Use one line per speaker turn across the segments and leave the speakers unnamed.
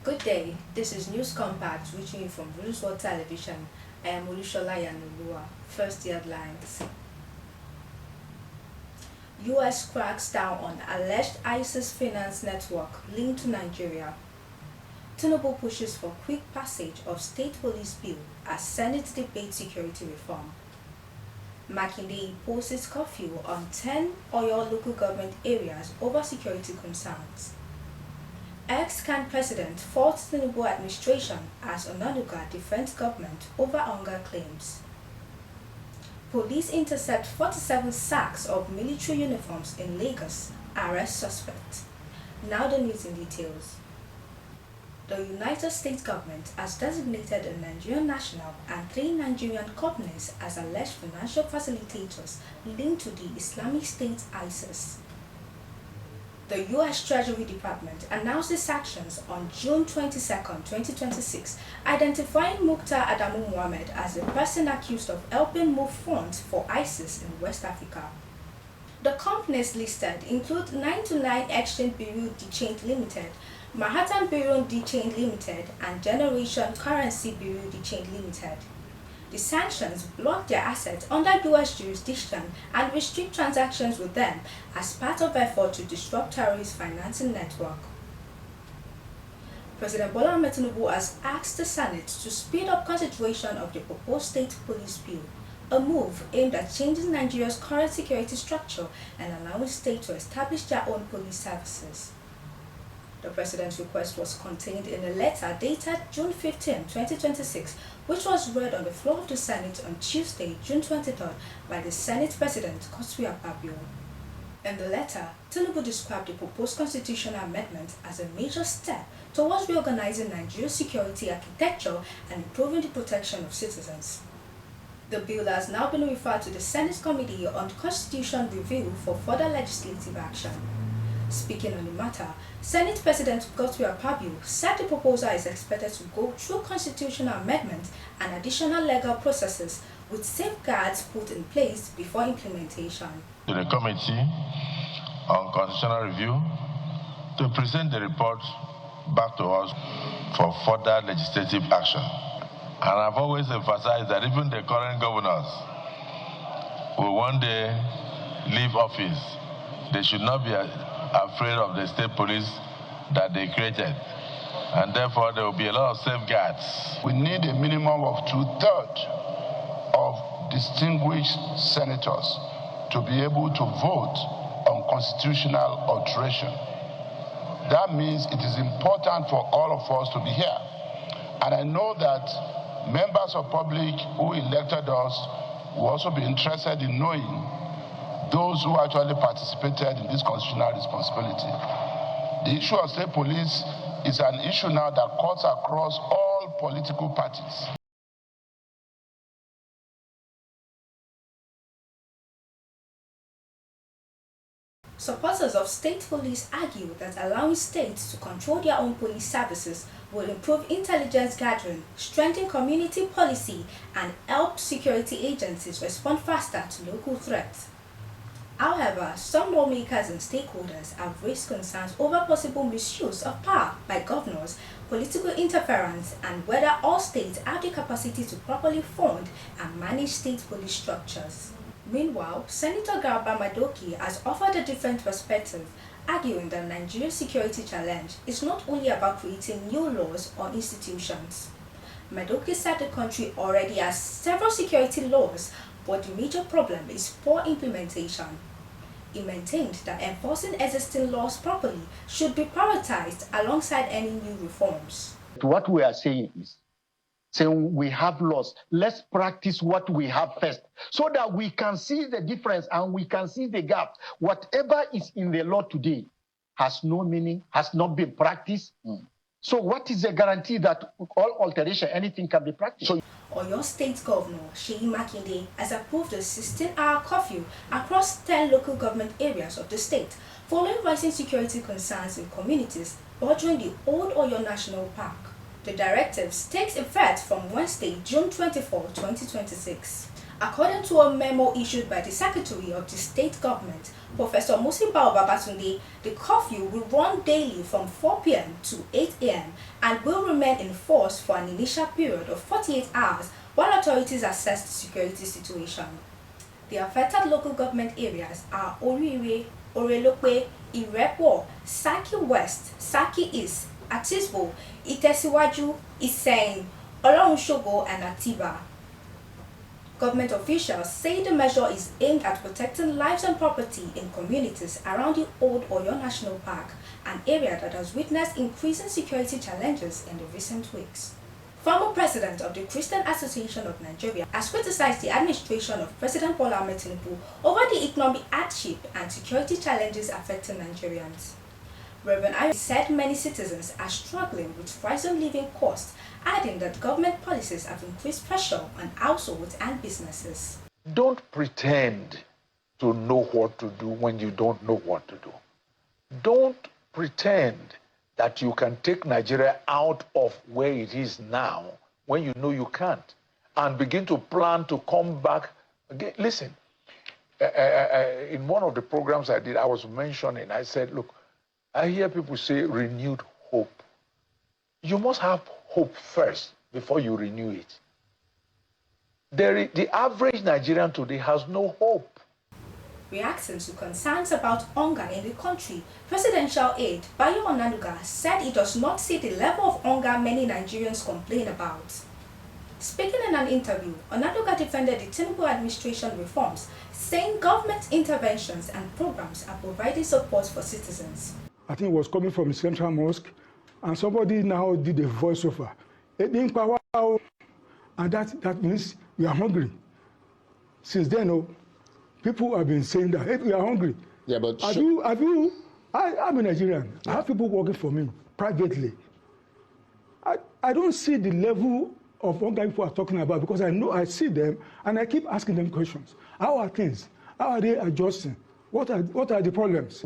Good day, this is News Compact reaching you from Olusola Television. I am Olusola Iyanuoluwa. First headlines. US cracks down on alleged ISIS finance network linked to Nigeria. Tinubu pushes for quick passage of state police bill as Senate debates security reform. Makinde imposes curfew on 10 Oyo local government areas over security concerns. Ex-Kan president faults Tinubu administration as Onanuga defends government over hunger claims. Police intercept 47 sacks of military uniforms in Lagos, arrest suspect. Now the news in details. The United States government has designated a Nigerian national and 3 Nigerian companies as alleged financial facilitators linked to the Islamic State ISIS. The U.S. Treasury Department announced the sanctions on June 22, 2026, identifying Mukhtar Adamu Muhammad as the person accused of helping move funds for ISIS in West Africa. The companies listed include 929 Exchange Bureau de Change Limited, Manhattan Bureau de Change Limited, and Generation Currency Bureau de Change Limited. The sanctions block their assets under U.S. jurisdiction and restrict transactions with them as part of effort to disrupt terrorist financing network. President Tinubu has asked the Senate to speed up consideration of the proposed state police bill, a move aimed at changing Nigeria's current security structure and allowing states to establish their own police services. The president's request was contained in a letter dated June 15, 2026, which was read on the floor of the Senate on Tuesday, June 23, by the Senate President, Curfew. In the letter, Tinubu described the proposed constitutional amendment as a major step towards reorganizing Nigeria's security architecture and improving the protection of citizens. The bill has now been referred to the Senate Committee on Constitution Review for further legislative action. Speaking on the matter, Senate President Mukhtar Adamu said the proposal is expected to go through constitutional amendment and additional legal processes with safeguards put in place before implementation.
To the Committee on Constitutional Review to present the report back to us for further legislative action. And I've always emphasized that even the current governors will one day leave office. They should not be afraid of the state police that they created, and therefore there will be a lot of safeguards.
We need a minimum of 2/3 of distinguished senators to be able to vote on constitutional alteration. That means it is important for all of us to be here, and I know that members of public who elected us will also be interested in knowing those who actually participated in this constitutional responsibility. The issue of state police is an issue now that cuts across all political parties.
Supporters of state police argue that allowing states to control their own police services will improve intelligence gathering, strengthen community policy, and help security agencies respond faster to local threats. However, some lawmakers and stakeholders have raised concerns over possible misuse of power by governors, political interference, and whether all states have the capacity to properly fund and manage state police structures. Meanwhile, Senator Garba Madoki has offered a different perspective, arguing that Nigeria's security challenge is not only about creating new laws or institutions. Madoki said the country already has several security laws, but the major problem is poor implementation. He maintained that enforcing existing laws properly should be prioritized alongside any new reforms.
What we are saying is, saying we have laws, let's practice what we have first, so that we can see the difference and we can see the gap. Whatever is in the law today has no meaning, has not been practiced. So what is the guarantee that all alteration, anything can be practiced?
Oyo State Governor Seyi Makinde has approved a 16-hour curfew across 10 local government areas of the state, following rising security concerns in communities bordering the old Oyo National Park. The directives takes effect from Wednesday, June 24, 2026. According to a memo issued by the Secretary of the State Government, Professor Musibao Babatunde, the curfew will run daily from 4 p.m. to 8 a.m. and will remain in force for an initial period of 48 hours while authorities assess the security situation. The affected local government areas are Orire, Orelope, Irepo, Saki West, Saki East, Atisbo, Itesiwaju, Iseyin, Olorunshogo, and Atiba. Government officials say the measure is aimed at protecting lives and property in communities around the Old Oyo National Park, an area that has witnessed increasing security challenges in the recent weeks. Former president of the Christian Association of Nigeria has criticized the administration of President Bola Ahmed Tinubu over the economic hardship and security challenges affecting Nigerians. Reverend Ayo said many citizens are struggling with rising living costs, adding that government policies have increased pressure on households and businesses.
Don't pretend to know what to do when you don't know what to do. Don't pretend that you can take Nigeria out of where it is now when you know you can't, and begin to plan to come back again. Listen, in one of the programs I did, I was mentioning, I said, look, I hear people say renewed hope. You must have hope first before you renew it. The average Nigerian today has no hope.
Reacting to concerns about hunger in the country, presidential aide Onanuga said he does not see the level of hunger many Nigerians complain about. Speaking in an interview, Onanuga defended the Tinubu administration reforms, saying government interventions and programs are providing support for citizens.
I think it was coming from the Central Mosque, and somebody now did a voiceover. And that means we are hungry. Since then, people have been saying that, hey, we are hungry.
Yeah, but
I'm a Nigerian.
Yeah.
I have people working for me privately. I don't see the level of hunger people are talking about, because I see them and I keep asking them questions. How are things? How are they adjusting? What are the problems?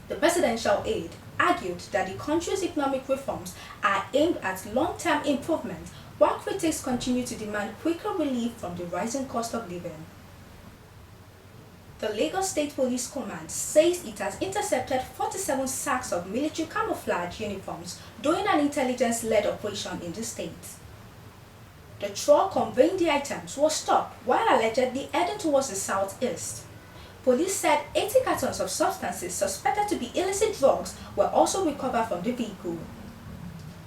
The presidential aide argued that the country's economic reforms are aimed at long-term improvement, while critics continue to demand quicker relief from the rising cost of living. The Lagos State Police Command says it has intercepted 47 sacks of military camouflage uniforms during an intelligence-led operation in the state. The truck conveying the items was stopped while allegedly heading towards the southeast. Police said 80 cartons of substances suspected to be illicit drugs were also recovered from the vehicle.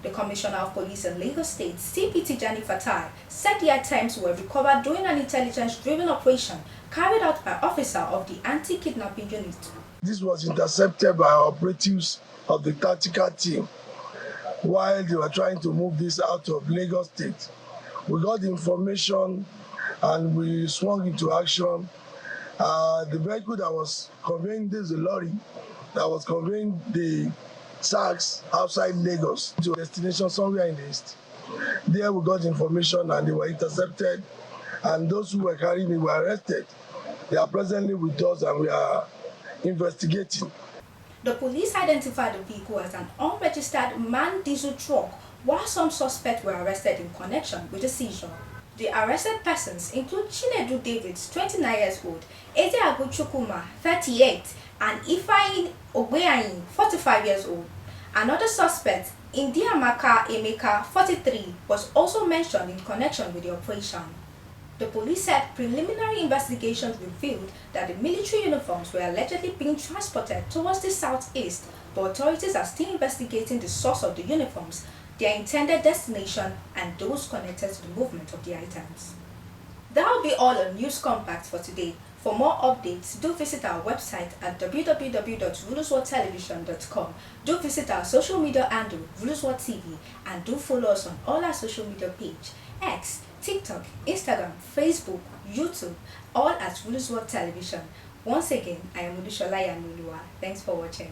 The Commissioner of Police in Lagos State, CP Tijani Fatai, said the items were recovered during an intelligence-driven operation carried out by officer of the anti-kidnapping unit.
This was intercepted by operatives of the tactical team while they were trying to move this out of Lagos State. We got the information and we swung into action. The vehicle that was conveying this, the lorry that was conveying the sacks outside Lagos to a destination somewhere in the east. There we got information and they were intercepted, and those who were carrying it were arrested. They are presently with us and we are investigating.
The police identified the vehicle as an unregistered manned diesel truck, while some suspects were arrested in connection with the seizure. The arrested persons include Chinedu Davids, 29 years old, Ezeagu Chukuma, 38, and Ifeanyi Ogbeanyi, 45 years old. Another suspect, Indiamaka Emeka, 43, was also mentioned in connection with the operation. The police said preliminary investigations revealed that the military uniforms were allegedly being transported towards the southeast, but authorities are still investigating the source of the uniforms, their intended destination, and those connected to the movement of the items. That will be all on News Compact for today. For more updates, do visit our website at www.rulersworldtelevision.com. Do visit our social media handle, RulesWorld TV, and do follow us on all our social media page, X, TikTok, Instagram, Facebook, YouTube, all at RulesWorld Television. Once again, I am Olusola Iyanuoluwa. Thanks for watching.